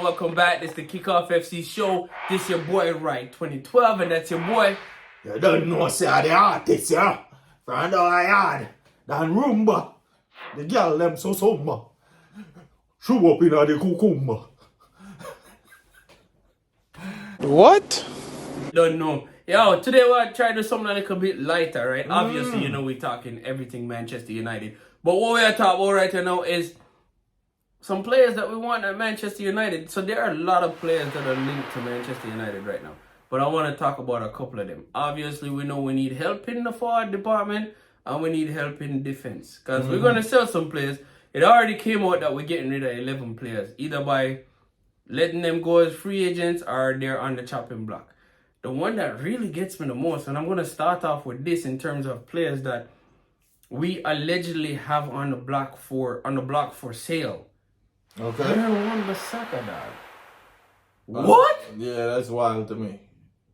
welcome back. This is the Kickoff FC show. This your boy, Right 2012, and that's your boy. You don't know, say the artist, yeah? From the yard, dan rumba. The girl them so somber. Show up in the cucumber. What? Don't know. Yo, today we're trying to do something a little bit lighter, right? Obviously, you know we're talking everything Manchester United. But what we are talking about right now is some players that we want at Manchester United. So there are a lot of players that are linked to Manchester United right now. But I want to talk about a couple of them. Obviously, we know we need help in the forward department and we need help in defense. Because we're going to sell some players. It already came out that we're getting rid of 11 players. Either by letting them go as free agents or they're on the chopping block. The one that really gets me the most, and I'm going to start off with this in terms of players that we allegedly have on the block for sale. Okay. Aaron Wan-Bissaka, dog. What? Yeah, that's wild to me.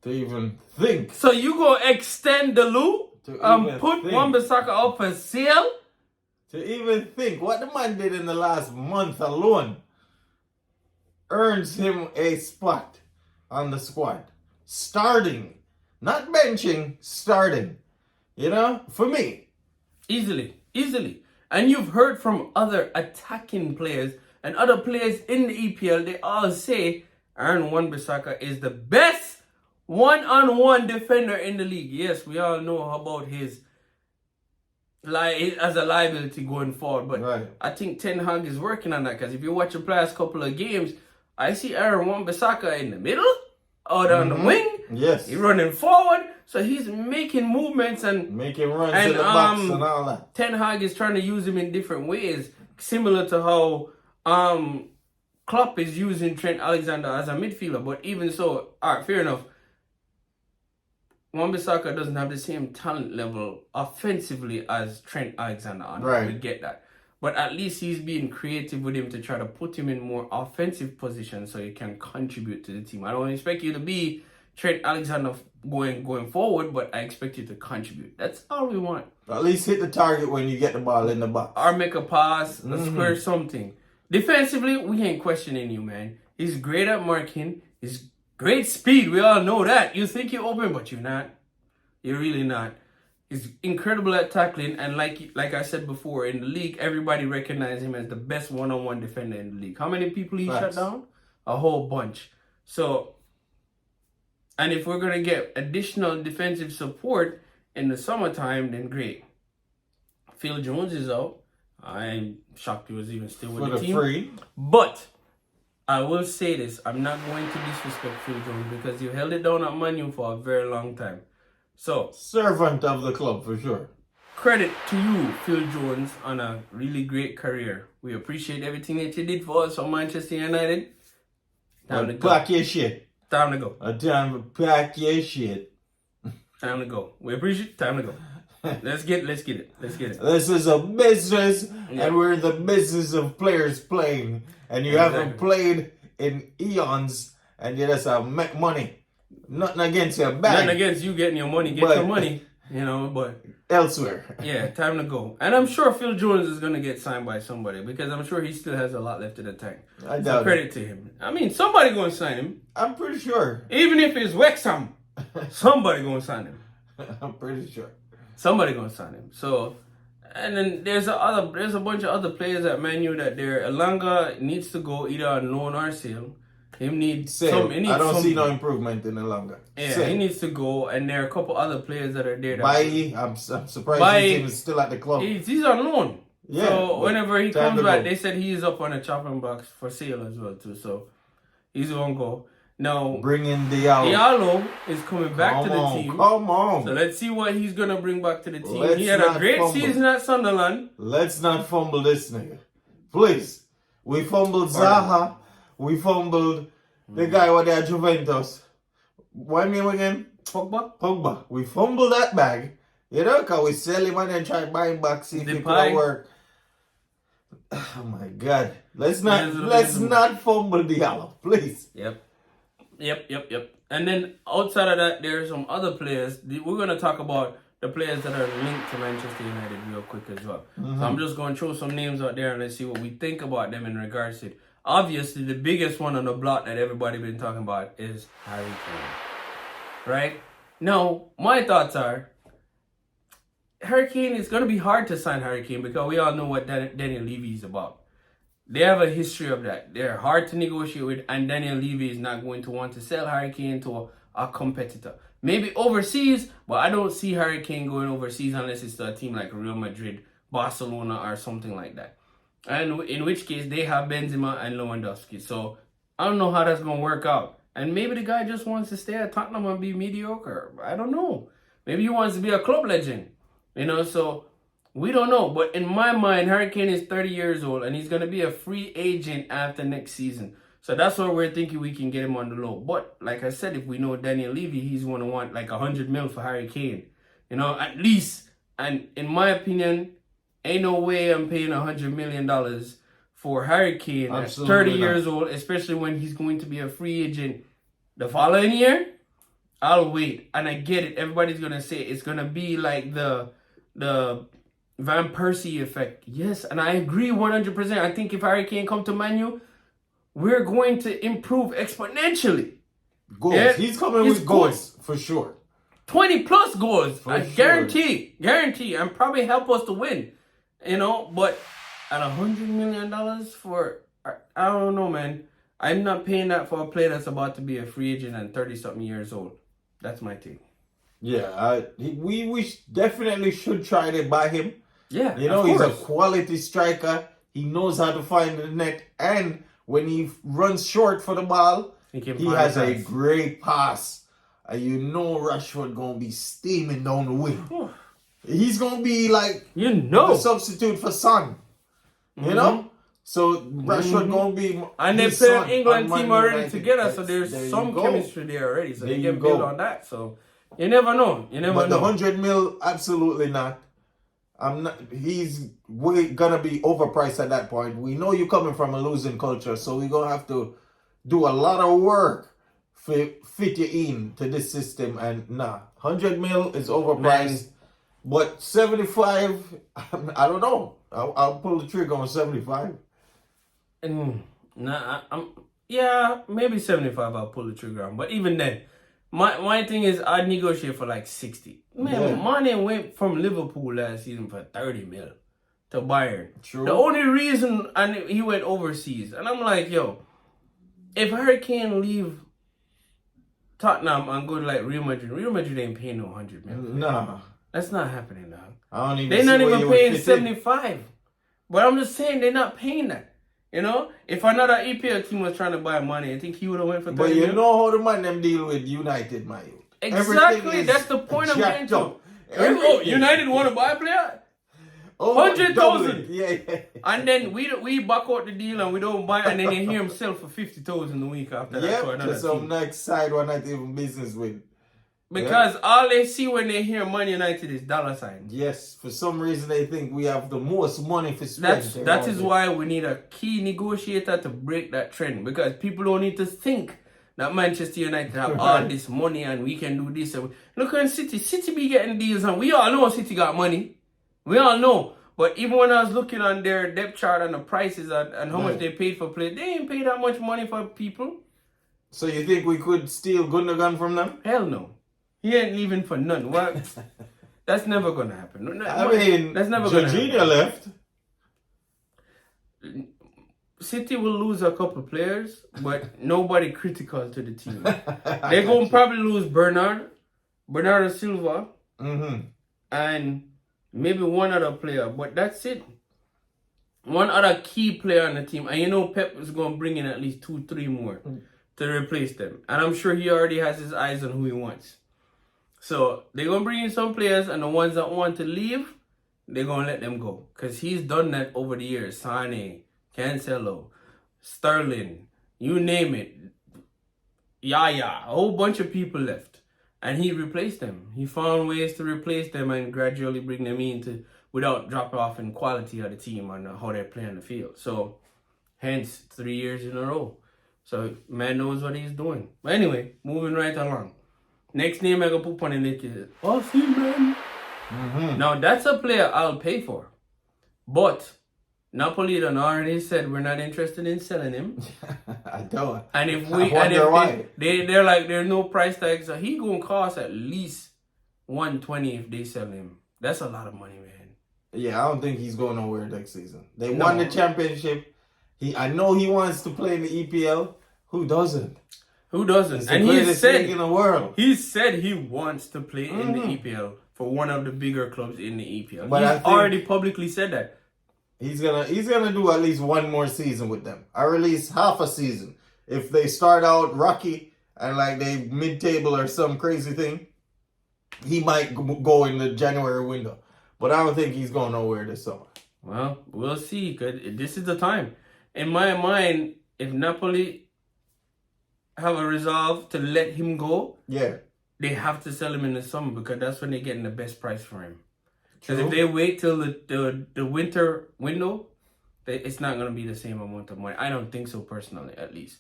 To even think. So you go extend the loop and put Wan-Bissaka up for sale? To even think. What the man did in the last month alone earns him a spot on the squad. Starting. Not benching, starting. You know, for me. Easily. And you've heard from other attacking players and other players in the EPL, they all say Aaron Wan-Bissaka is the best one-on-one defender in the league. Yes, we all know about his as a liability going forward, but right. I think Ten Hag is working on that because if you watch the last couple of games, I see Aaron Wan-Bissaka in the middle, out on the wing. Yes. He's running forward, so he's making movements and making runs in the box and all that. Ten Hag is trying to use him in different ways, similar to how Klopp is using Trent Alexander as a midfielder. But even so, alright, fair enough. Wan-Bissaka doesn't have the same talent level offensively as Trent Alexander. Right. We get that. But at least he's being creative with him to try to put him in more offensive positions so he can contribute to the team. I don't expect you to be Trent Alexander going forward, but I expect you to contribute. That's all we want. At least hit the target when you get the ball in the box. Or make a pass, a square, something. Defensively, we ain't questioning you, man. He's great at marking. He's great speed. We all know that. You think you're open, but you're not. You're really not. He's incredible at tackling, and like I said before, in the league, everybody recognizes him as the best one-on-one defender in the league. How many people he shut down? A whole bunch. So, and if we're going to get additional defensive support in the summertime, then great. Phil Jones is out. I'm shocked he was even still with the team. Free. But I will say this. I'm not going to disrespect Phil Jones because you held it down at ManU for a very long time. So, servant of the club for sure. Credit to you, Phil Jones, on a really great career. We appreciate everything that you did for us for Manchester United. Time to go. Pack your shit. Time to go. Time to pack your shit. Time to go. We appreciate time to go. Let's get it. This is a business, and we're in the business of players playing. And you haven't played in eons, and you just have make money. Nothing against your bag. Nothing against you getting your money. Get your money, but elsewhere. Yeah, time to go. And I'm sure Phil Jones is going to get signed by somebody because I'm sure he still has a lot left in the tank. I doubt credit to him. I mean, somebody going to sign him. I'm pretty sure. Even if it's Wexham, somebody going to sign him. I'm pretty sure. Somebody going to sign him. So, and then there's a bunch of other players at ManU that Elanga needs to go either on loan or sale. Him needs I don't see no improvement in Elanga. Yeah, he needs to go, and there are a couple other players that are there. I'm surprised he's even still at the club. He's on loan. Yeah. So whenever he comes back, they said he's up on a chopping box for sale as well too. So he's gonna go. Now bring in Diallo. Diallo is coming back to the team. Come on. So let's see what he's gonna bring back to the team. He had a great season at Sunderland. Let's not fumble this nigga. Please. We fumbled Zaha. We fumbled the guy with at Juventus. What name again? Pogba. We fumbled that bag. Because we sell him and then try to buy him back, see if it could work. Oh my God. Let's not fumble Diallo, please. Yep. And then outside of that, there are some other players. We're going to talk about the players that are linked to Manchester United real quick as well. So I'm just going to throw some names out there and let's see what we think about them in regards to it. obviously the biggest one on the block that everybody been talking about is Harry Kane. Right? Now, my thoughts are, Harry Kane, it's going to be hard to sign Harry Kane because we all know what Daniel Levy is about. They have a history of that. They're hard to negotiate with, and Daniel Levy is not going to want to sell Harry Kane to a competitor. Maybe overseas, but I don't see Harry Kane going overseas unless it's to a team like Real Madrid, Barcelona, or something like that. And in which case, they have Benzema and Lewandowski. So I don't know how that's going to work out. And maybe the guy just wants to stay at Tottenham and be mediocre. I don't know. Maybe he wants to be a club legend. So we don't know. But in my mind, Harry Kane is 30 years old and he's going to be a free agent after next season. So that's why we're thinking we can get him on the low. But like I said, if we know Daniel Levy, he's going to want like 100 mil for Harry Kane. At least. And in my opinion, ain't no way I'm paying $100 million for Harry Kane at 30 years old, especially when he's going to be a free agent the following year. I'll wait. And I get it. Everybody's going to say it's going to be like the Van Persie effect. Yes, and I agree 100%. I think if Harry Kane come to ManU, we're going to improve exponentially. Goals. Yeah, he's coming with goals for sure. 20 plus goals. I sure. guarantee, and probably help us to win. But at $100 million for, I don't know, man. I'm not paying that for a player that's about to be a free agent and 30-something years old. That's my take. Yeah, we definitely should try to buy him. Yeah, he's a quality striker. He knows how to find the net, and when he runs short for the ball, he has a great pass. And Rashford gonna be steaming down the wing. He's gonna be like the substitute for Son. So Rashford gonna be, and they play an England team already together, so there's some chemistry there already. So they can build on that. So you never know. But the 100 mil, absolutely not. He's gonna be overpriced at that point. We know you're coming from a losing culture, so we're gonna have to do a lot of work fit you in to this system. And 100 mil is overpriced. But 75, I don't know. I'll pull the trigger on 75. Maybe 75 I'll pull the trigger on. But even then, my thing is I'd negotiate for like 60. Man, Mane went from Liverpool last season for 30 mil to Bayern. True. The only reason, and he went overseas. And I'm like, if Harry Kane leave Tottenham and go to like Real Madrid ain't paying no 100 mil. No. That's not happening now. They're not even paying 75. But I'm just saying they're not paying that. If another EPL team was trying to buy money, I think he would have went for 30 But you million. know how the man them deal with United, my youth. Exactly, that's the point I'm getting to. United want to buy a player? 100,000. Yeah. And then we back out the deal and we don't buy, and then you hear him sell for 50,000 a week after that to another some team. next side we're not even business with. Because all they see when they hear Man United is dollar signs. Yes, for some reason they think we have the most money for spending. That is why we need a key negotiator to break that trend. Because people don't need to think that Manchester United have all this money and we can do this. Look at City be getting deals, and we all know City got money. We all know. But even when I was looking on their depth chart and the prices and how much they paid for players, they ain't paid that much money for people. So you think we could steal Gundogan from them? Hell no. He ain't leaving for none. Well, that's never going to happen. That's never going to happen. Jorginho left. City will lose a couple players, but nobody critical to the team. They're going to probably lose Bernardo Silva, and maybe one other player, but that's it. One other key player on the team. And Pep is going to bring in at least 2-3 more to replace them. And I'm sure he already has his eyes on who he wants. So they're going to bring in some players, and the ones that want to leave, they're going to let them go. Because he's done that over the years. Sane, Cancelo, Sterling, you name it. Yaya, a whole bunch of people left. And he replaced them. He found ways to replace them and gradually bring them in without dropping off in quality of the team and how they play on the field. So, hence, 3 years in a row. So, man knows what he's doing. But anyway, moving right along. Next name I go put on the list is Osimhen. Now, that's a player I'll pay for. But Napoli done already said we're not interested in selling him. I don't. And if I wonder why. they're like there's no price tag, so he gonna cost at least 120 if they sell him. That's a lot of money, man. Yeah, I don't think he's going nowhere next season. They won the championship. I know he wants to play in the EPL. Who doesn't? Who doesn't? It's the And greatest league in the world. He said he wants to play in the EPL for one of the bigger clubs in the EPL. But He's already publicly said that. He's gonna do at least one more season with them. Or at least half a season. If they start out rocky and like they mid-table or some crazy thing, he might go in the January window. But I don't think he's going nowhere this summer. Well, we'll see. Cause this is the time. In my mind, if Napoli have a resolve to let him go, they have to sell him in the summer because that's when they're getting the best price for him. Because if they wait till the winter window, it's not going to be the same amount of money. I don't think so personally, at least.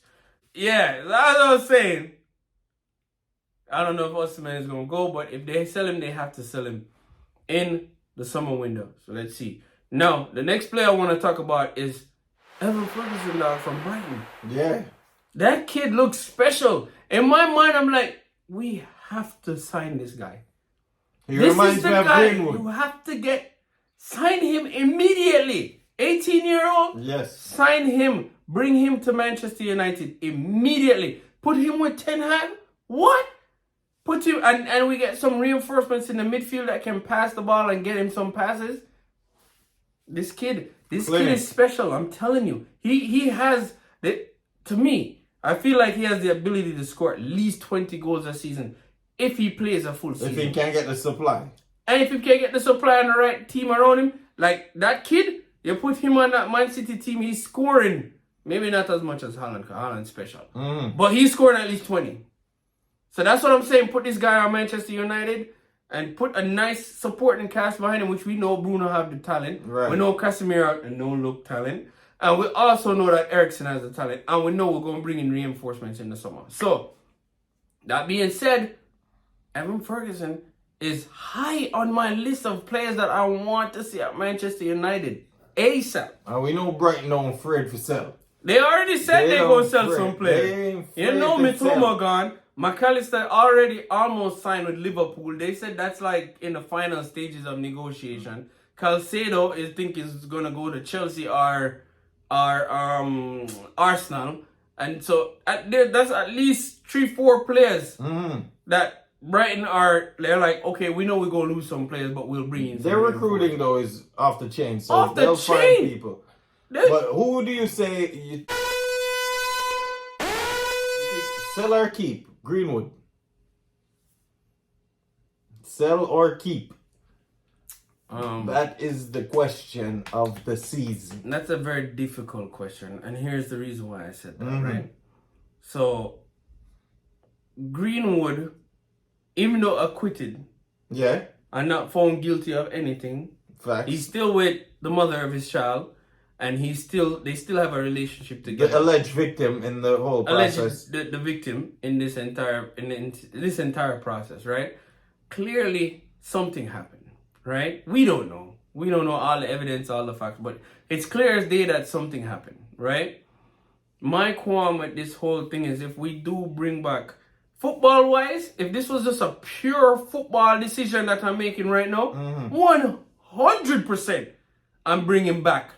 Yeah, that's what I was saying. I don't know if Osimhen is going to go, but if they sell him, they have to sell him in the summer window. So let's see. Now, the next player I want to talk about is Evan Ferguson from Brighton. Yeah. That kid looks special. In my mind, I'm like, we have to sign this guy. He reminds me of Greenwood. You have to sign him immediately. 18-year-old? Yes. Sign him. Bring him to Manchester United immediately. Put him with Ten Hag? What? Put him, and we get some reinforcements in the midfield that can pass the ball and get him some passes. This kid is special. I'm telling you. He has, to me, I feel like he has the ability to score at least 20 goals a season if he plays a full season. If he can't get the supply. And if he can't get the supply and the right team around him, like that kid, you put him on that Man City team, he's scoring. Maybe not as much as Haaland, because Haaland's special. But he's scoring at least 20. So that's what I'm saying. Put this guy on Manchester United and put a nice supporting cast behind him, which we know Bruno have the talent. Right. We know Casemiro and no-look talent. And we also know that Eriksen has the talent. And we know we're going to bring in reinforcements in the summer. So, that being said, Evan Ferguson is high on my list of players that I want to see at Manchester United. ASAP. And we know Brighton don't afraid for sell. They already said they're going to sell some players. You know Mitoma gone. McAllister already almost signed with Liverpool. They said that's like in the final stages of negotiation. Calcedo is going to go to Chelsea or Arsenal. And so that's at least 3-4 players that Brighton they're like, okay, we know we're going to lose some players, but we'll bring in some. Their recruiting, though, is off the chain. So off the they'll chain. find people. But who do you say sell or keep? Greenwood. Sell or keep? That is the question of the season. That's a very difficult question. And here's the reason why I said that, right? So, Greenwood, even though acquitted, and not found guilty of anything, he's still with the mother of his child. And they still have a relationship together. The alleged victim in the whole process. The victim in this entire process, right? Clearly, something happened, right? We don't know. We don't know all the evidence, all the facts, but it's clear as day that something happened, right? My qualm with this whole thing is if we do bring back, football-wise, if this was just a pure football decision that I'm making right now, 100% I'm bringing back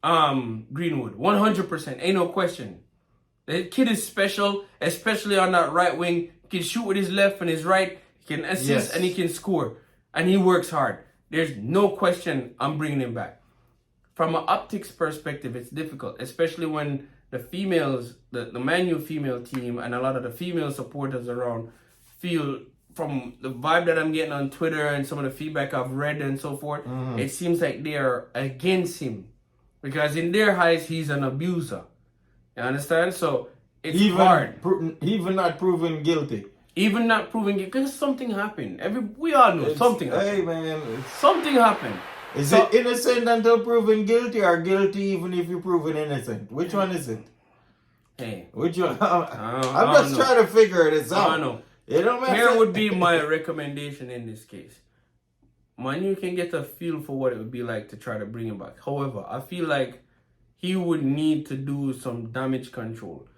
Greenwood, 100%, ain't no question. The kid is special, especially on that right wing. He can shoot with his left and his right. He can assist and he can score, and he works hard. There's no question I'm bringing him back. From an optics perspective, it's difficult, especially when the females, the ManU female team, and a lot of the female supporters around feel, from the vibe that I'm getting on Twitter and some of the feedback I've read and so forth, it seems like they are against him. Because in their eyes, he's an abuser. You understand? So, it's hard. Even not proven guilty. Even not proven guilty. Because something happened. We all know something happened. Hey, man. Something happened. Is it innocent until proven guilty or guilty even if you're proven innocent? Which one is it? Hey. Which one? I'm just trying to figure this out. I don't know. It don't matter. Here would be my recommendation in this case. Manu can get a feel for what it would be like to try to bring him back. However, I feel like he would need to do some damage control.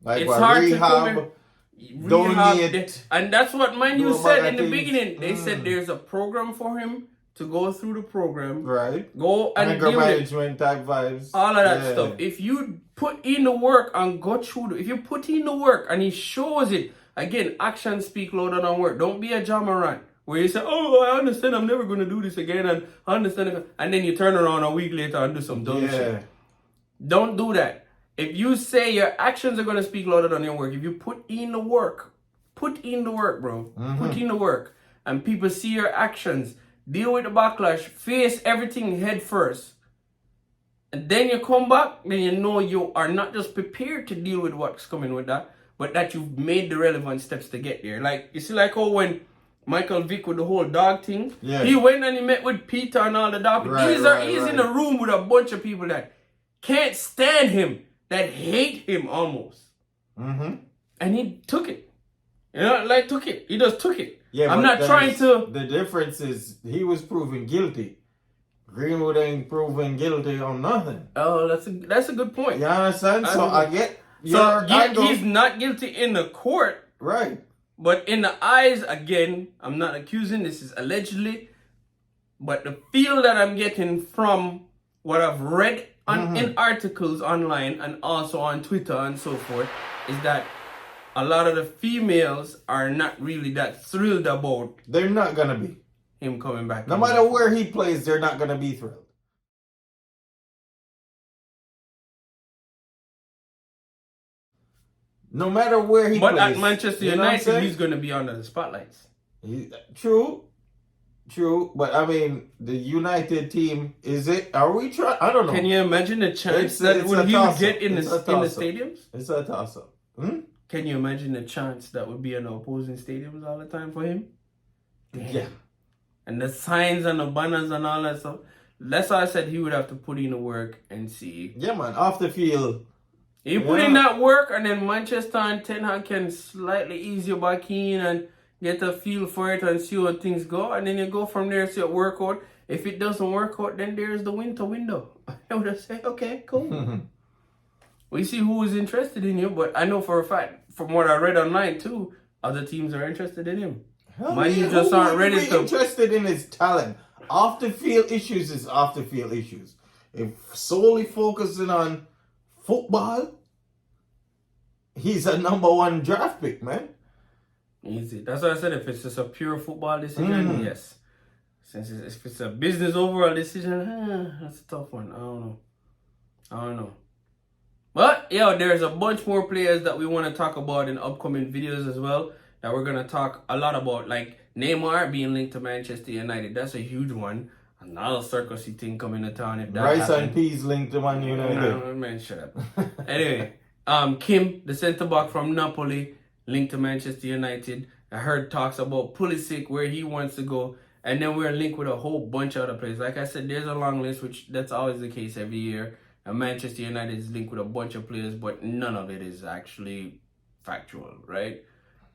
Like It's what, hard to rehab, come in, donate, and that's what Manu do said other in the things. beginning. They said there's a program for him to go through the program, right? go and Anger deal with it. management type vibes. All of that Yeah. stuff. If you put in the work and go through, if you put in the work and he shows it, again, actions speak louder than words. Don't be a Jamaran where you say, "Oh, I understand. I'm never going to do this again," and I understand, and then you turn around a week later and do some dumb shit. Don't do that. If you say your actions are going to speak louder than your work, if you put in the work, bro. Put in the work, and people see your actions. Deal with the backlash. Face everything head first. And then you come back, then you know you are not just prepared to deal with what's coming with that, but that you've made the relevant steps to get there. Like, you see, like how when Michael Vick with the whole dog thing, he went and he met with Peter and all the dog. He's in a room with a bunch of people that can't stand him, that hate him almost. And he took it. You know, like took it. He just took it. Yeah, I'm not trying to. The difference is he was proven guilty. Greenwood ain't proven guilty on nothing. Oh, that's a good point. You understand? I get. So he's not guilty in the court, right? But in the eyes, again, I'm not accusing. This is allegedly, but the feel that I'm getting from what I've read in articles online and also on Twitter and so forth is that a lot of the females are not really that thrilled about. They're not gonna be. Him coming back. No matter where he plays, they're not gonna be thrilled. No matter where he plays. But at Manchester United, he's gonna be under the spotlights. True. But I mean, the United team, are we trying? I don't know. Can you imagine the chance that he would get in the stadiums? It's a toss-up. Can you imagine the chance that would be in the opposing stadiums all the time for him? Damn. Yeah. And the signs and the banners and all that stuff. That's why I said he would have to put in the work and see. Yeah, man. Off the field. He put in that work, and then Manchester and Ten Hag can slightly ease you back in and get a feel for it and see how things go. And then you go from there, see it work out. If it doesn't work out, then there's the winter window. I would have said, okay, cool. We see who is interested in you, but I know for a fact, from what I read online too, other teams are interested in him. You just aren't ready to. Interested in his talent. Off the field issues is off the field issues. If solely focusing on football, he's a #1 draft pick, man. Easy. That's why I said if it's just a pure football decision, yes. Since if it's a business overall decision, that's a tough one. I don't know. But yeah, there's a bunch more players that we want to talk about in upcoming videos as well. That we're gonna talk a lot about, like Neymar being linked to Manchester United. That's a huge one. Another circusy thing coming to town if that Rice happens. and peas linked to Man United. Man, shut up. Anyway, Kim, the centre back from Napoli, linked to Manchester United. I heard talks about Pulisic, where he wants to go, and then we're linked with a whole bunch of other players. Like I said, there's a long list, which that's always the case every year. And Manchester United is linked with a bunch of players, but none of it is actually factual, right?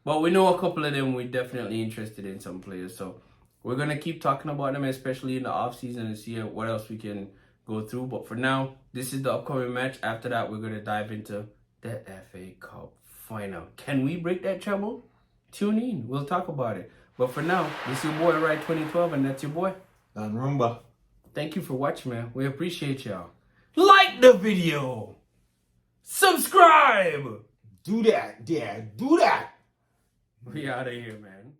But we know a couple of them we're definitely interested in some players. So we're going to keep talking about them, especially in the offseason, and see what else we can go through. But for now, this is the upcoming match. After that, we're going to dive into the FA Cup final. Can we break that treble? Tune in. We'll talk about it. But for now, this is your boy, Ride 2012, and that's your boy. And Rumba. Thank you for watching, man. We appreciate y'all. Like the video. Subscribe. Do that. Yeah, do that. We out of here, man.